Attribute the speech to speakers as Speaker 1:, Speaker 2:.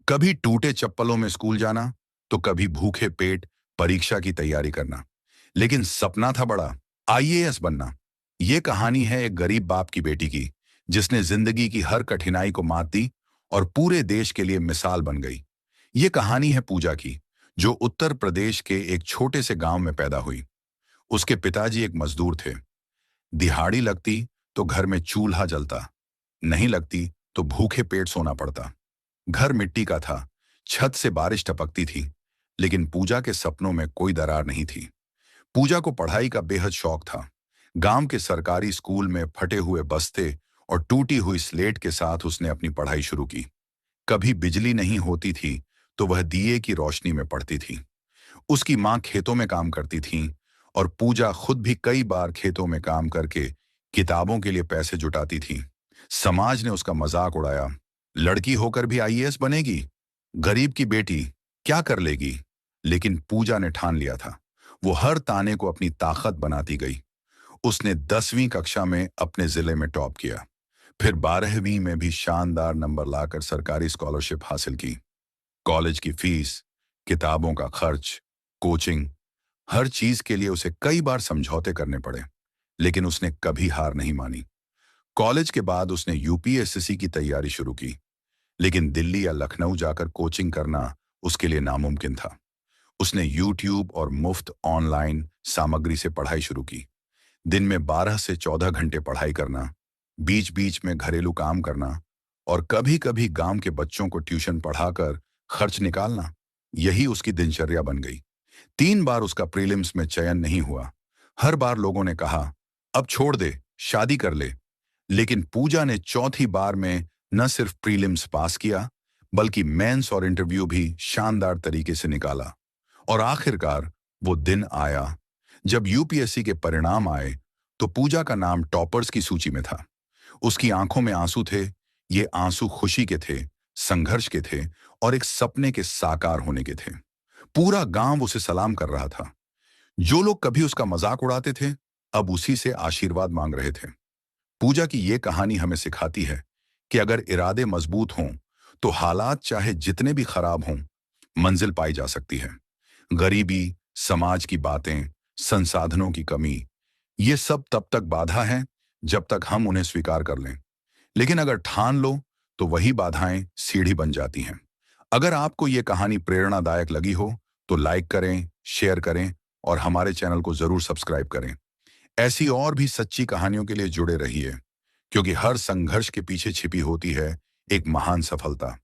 Speaker 1: कभी टूटे चप्पलों में स्कूल जाना, तो कभी भूखे पेट परीक्षा की तैयारी करना। लेकिन सपना था बड़ा, आईएएस बनना। ये कहानी है एक गरीब बाप की बेटी की, जिसने जिंदगी की हर कठिनाई को मात दी और पूरे देश के लिए मिसाल बन गई। ये कहानी है पूजा की, जो उत्तर प्रदेश के एक छोटे से गांव में पैदा हुई। उसके पिताजी एक मजदूर थे। दिहाड़ी लगती तो घर में चूल्हा जलता, नहीं लगती तो भूखे पेट सोना पड़ता। घर मिट्टी का था, छत से बारिश टपकती थी, लेकिन पूजा के सपनों में कोई दरार नहीं थी। पूजा को पढ़ाई का बेहद शौक था। गांव के सरकारी स्कूल में फटे हुए बस्ते और टूटी हुई स्लेट के साथ उसने अपनी पढ़ाई शुरू की। कभी बिजली नहीं होती थी तो वह दिए की रोशनी में पढ़ती थी। उसकी माँ खेतों में काम करती थी और पूजा खुद भी कई बार खेतों में काम करके किताबों के लिए पैसे जुटाती थी। समाज ने उसका मजाक उड़ाया, लड़की होकर भी आईएएस बनेगी, गरीब की बेटी क्या कर लेगी। लेकिन पूजा ने ठान लिया था, वो हर ताने को अपनी ताकत बनाती गई। उसने 10वीं कक्षा में अपने जिले में टॉप किया, फिर 12वीं में भी शानदार नंबर लाकर सरकारी स्कॉलरशिप हासिल की। कॉलेज की फीस, किताबों का खर्च, कोचिंग, हर चीज के लिए उसे कई बार समझौते करने पड़े, लेकिन उसने कभी हार नहीं मानी। कॉलेज के बाद उसने यूपीएससी की तैयारी शुरू की, लेकिन दिल्ली या लखनऊ जाकर कोचिंग करना उसके लिए नामुमकिन था। उसने यूट्यूब और मुफ्त ऑनलाइन सामग्री से पढ़ाई शुरू की। दिन में 12 से 14 घंटे पढ़ाई करना, बीच बीच में घरेलू काम करना और कभी कभी गांव के बच्चों को ट्यूशन पढ़ाकर खर्च निकालना, यही उसकी दिनचर्या बन गई। 3 बार उसका प्रीलिम्स में चयन नहीं हुआ। हर बार लोगों ने कहा, अब छोड़ दे, शादी कर ले। लेकिन पूजा ने चौथी बार में न सिर्फ प्रीलिम्स पास किया, बल्कि मेंस और इंटरव्यू भी शानदार तरीके से निकाला। और आखिरकार वो दिन आया जब यूपीएससी के परिणाम आए, तो पूजा का नाम टॉपर्स की सूची में था। उसकी आंखों में आंसू थे। ये आंसू खुशी के थे, संघर्ष के थे और एक सपने के साकार होने के थे। पूरा गांव उसे सलाम कर रहा था। जो लोग कभी उसका मजाक उड़ाते थे, अब उसी से आशीर्वाद मांग रहे थे। पूजा की ये कहानी हमें सिखाती है कि अगर इरादे मजबूत हों, तो हालात चाहे जितने भी खराब हों, मंजिल पाई जा सकती है। गरीबी, समाज की बातें, संसाधनों की कमी, ये सब तब तक बाधा है जब तक हम उन्हें स्वीकार कर लें। लेकिन अगर ठान लो, तो वही बाधाएं सीढ़ी बन जाती हैं। अगर आपको ये कहानी प्रेरणादायक लगी हो, तो लाइक करें, शेयर करें और हमारे चैनल को जरूर सब्सक्राइब करें। ऐसी और भी सच्ची कहानियों के लिए जुड़े रहिए, क्योंकि हर संघर्ष के पीछे छिपी होती है एक महान सफलता।